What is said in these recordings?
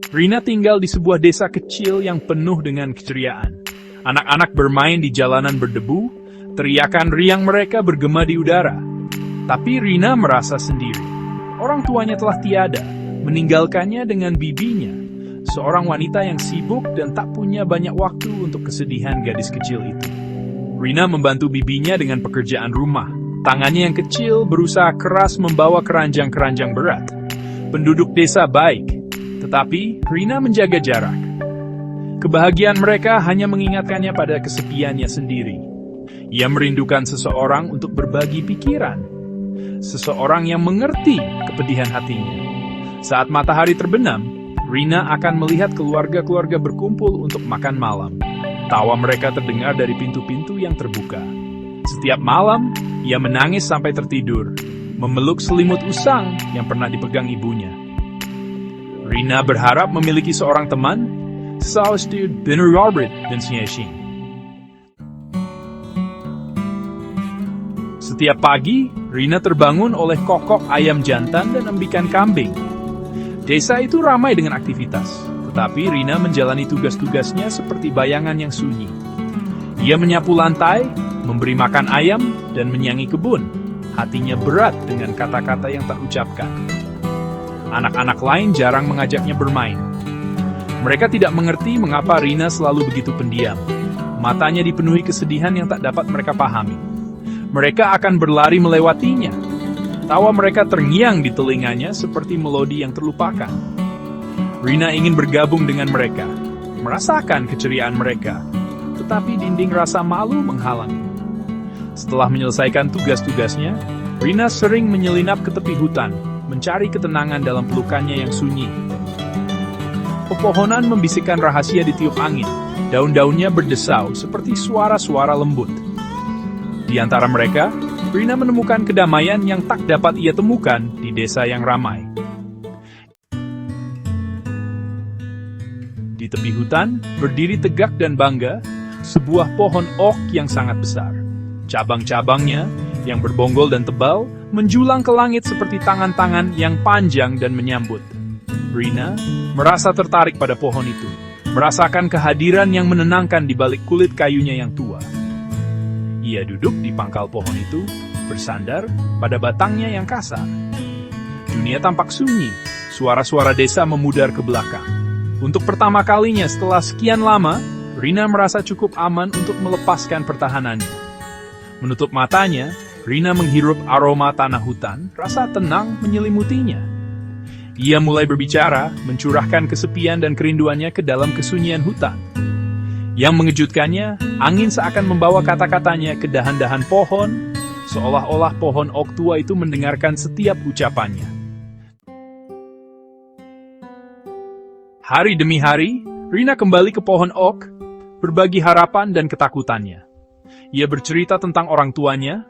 Rina tinggal di sebuah desa kecil yang penuh dengan keceriaan. Anak-anak bermain di jalanan berdebu, teriakan riang mereka bergema di udara. Tapi Rina merasa sendiri. Orang tuanya telah tiada, meninggalkannya dengan bibinya, seorang wanita yang sibuk dan tak punya banyak waktu untuk kesedihan gadis kecil itu. Rina membantu bibinya dengan pekerjaan rumah. Tangannya yang kecil berusaha keras membawa keranjang-keranjang berat. Penduduk desa baik, tetapi Rina menjaga jarak. Kebahagiaan mereka hanya mengingatkannya pada kesepiannya sendiri. Ia merindukan seseorang untuk berbagi pikiran. Seseorang yang mengerti kepedihan hatinya. Saat matahari terbenam, Rina akan melihat keluarga-keluarga berkumpul untuk makan malam. Tawa mereka terdengar dari pintu-pintu yang terbuka. Setiap malam, ia menangis sampai tertidur, memeluk selimut usang yang pernah dipegang ibunya. Rina berharap memiliki seorang teman, zoals de binnen Robert dan Snyashing. Setiap pagi, Rina terbangun oleh kokok ayam jantan dan embikan kambing. Desa itu ramai dengan aktivitas, tetapi Rina menjalani tugas-tugasnya seperti bayangan yang sunyi. Ia menyapu lantai, memberi makan ayam, dan menyangi kebun. Hatinya berat dengan kata-kata yang tak ucapkan. Anak-anak lain jarang mengajaknya bermain. Mereka tidak mengerti mengapa Rina selalu begitu pendiam. Matanya dipenuhi kesedihan yang tak dapat mereka pahami. Mereka akan berlari melewatinya. Tawa mereka terngiang di telinganya seperti melodi yang terlupakan. Rina ingin bergabung dengan mereka, merasakan keceriaan mereka, tetapi dinding rasa malu menghalangi. Setelah menyelesaikan tugas-tugasnya, Rina sering menyelinap ke tepi hutan, mencari ketenangan dalam pelukannya yang sunyi. Pepohonan membisikkan rahasia di tiup angin, daun-daunnya berdesau seperti suara-suara lembut. Di antara mereka, Rina menemukan kedamaian yang tak dapat ia temukan di desa yang ramai. Di tepi hutan, berdiri tegak dan bangga, sebuah pohon oak yang sangat besar. Cabang-cabangnya, yang berbonggol dan tebal, menjulang ke langit seperti tangan-tangan yang panjang dan menyambut. Rina merasa tertarik pada pohon itu, merasakan kehadiran yang menenangkan di balik kulit kayunya yang tua. Ia duduk di pangkal pohon itu, bersandar pada batangnya yang kasar. Dunia tampak sunyi, suara-suara desa memudar ke belakang. Untuk pertama kalinya setelah sekian lama, Rina merasa cukup aman untuk melepaskan pertahanannya. Menutup matanya, Rina menghirup aroma tanah hutan, rasa tenang menyelimutinya. Ia mulai berbicara, mencurahkan kesepian dan kerinduannya ke dalam kesunyian hutan. Yang mengejutkannya, angin seakan membawa kata-katanya ke dahan-dahan pohon, seolah-olah pohon oak tua itu mendengarkan setiap ucapannya. Hari demi hari, Rina kembali ke pohon oak, berbagi harapan dan ketakutannya. Ia bercerita tentang orang tuanya,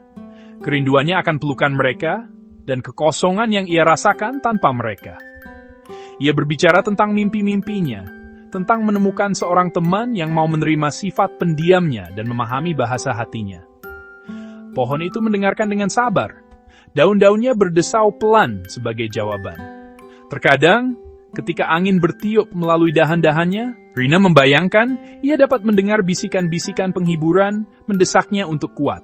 kerinduannya akan pelukan mereka, dan kekosongan yang ia rasakan tanpa mereka. Ia berbicara tentang mimpi-mimpinya, tentang menemukan seorang teman yang mau menerima sifat pendiamnya dan memahami bahasa hatinya. Pohon itu mendengarkan dengan sabar. Daun-daunnya berdesau pelan sebagai jawaban. Terkadang, ketika angin bertiup melalui dahan-dahannya, Rina membayangkan ia dapat mendengar bisikan-bisikan penghiburan mendesaknya untuk kuat.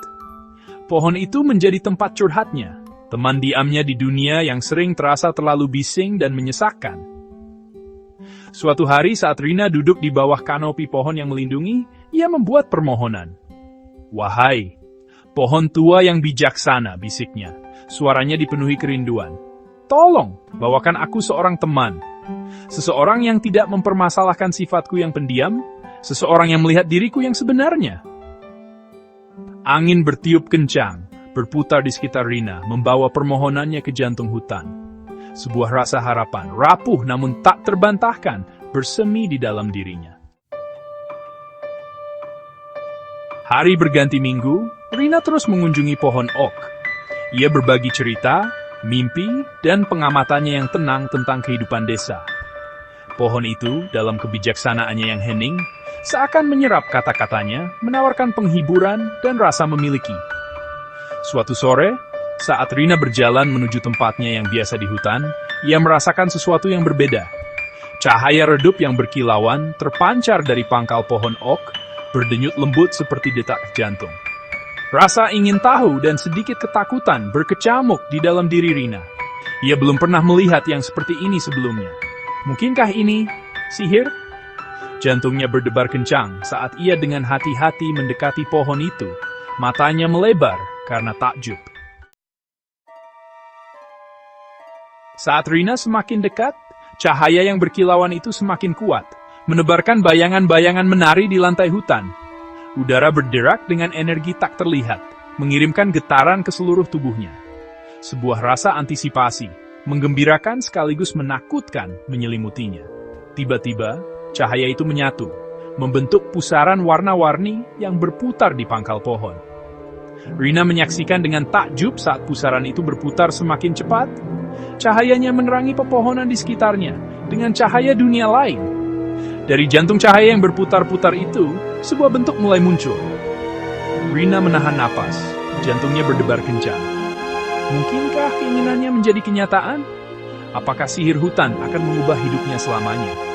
Pohon itu menjadi tempat curhatnya, teman diamnya di dunia yang sering terasa terlalu bising dan menyesakkan. Suatu hari saat Rina duduk di bawah kanopi pohon yang melindungi, ia membuat permohonan. "Wahai, pohon tua yang bijaksana," bisiknya. Suaranya dipenuhi kerinduan. "Tolong, bawakan aku seorang teman. Seseorang yang tidak mempermasalahkan sifatku yang pendiam, seseorang yang melihat diriku yang sebenarnya." Angin bertiup kencang, berputar di sekitar Rina, membawa permohonannya ke jantung hutan. Sebuah rasa harapan, rapuh namun tak terbantahkan, bersemi di dalam dirinya. Hari berganti minggu, Rina terus mengunjungi pohon oak. Ia berbagi cerita, mimpi, dan pengamatannya yang tenang tentang kehidupan desa. Pohon itu, dalam kebijaksanaannya yang hening, seakan menyerap kata-katanya, menawarkan penghiburan dan rasa memiliki. Suatu sore, saat Rina berjalan menuju tempatnya yang biasa di hutan, ia merasakan sesuatu yang berbeda. Cahaya redup yang berkilauan terpancar dari pangkal pohon ok, berdenyut lembut seperti detak jantung. Rasa ingin tahu dan sedikit ketakutan berkecamuk di dalam diri Rina. Ia belum pernah melihat yang seperti ini sebelumnya. Mungkinkah ini sihir? Jantungnya berdebar kencang saat ia dengan hati-hati mendekati pohon itu. Matanya melebar karena takjub. Saat Rina semakin dekat, cahaya yang berkilauan itu semakin kuat, menebarkan bayangan-bayangan menari di lantai hutan. Udara berderak dengan energi tak terlihat, mengirimkan getaran ke seluruh tubuhnya. Sebuah rasa antisipasi, menggembirakan sekaligus menakutkan menyelimutinya. Tiba-tiba, cahaya itu menyatu, membentuk pusaran warna-warni yang berputar di pangkal pohon. Rina menyaksikan dengan takjub saat pusaran itu berputar semakin cepat. Cahayanya menerangi pepohonan di sekitarnya dengan cahaya dunia lain. Dari jantung cahaya yang berputar-putar itu, sebuah bentuk mulai muncul. Rina menahan napas, jantungnya berdebar kencang. Mungkinkah keinginannya menjadi kenyataan? Apakah sihir hutan akan mengubah hidupnya selamanya?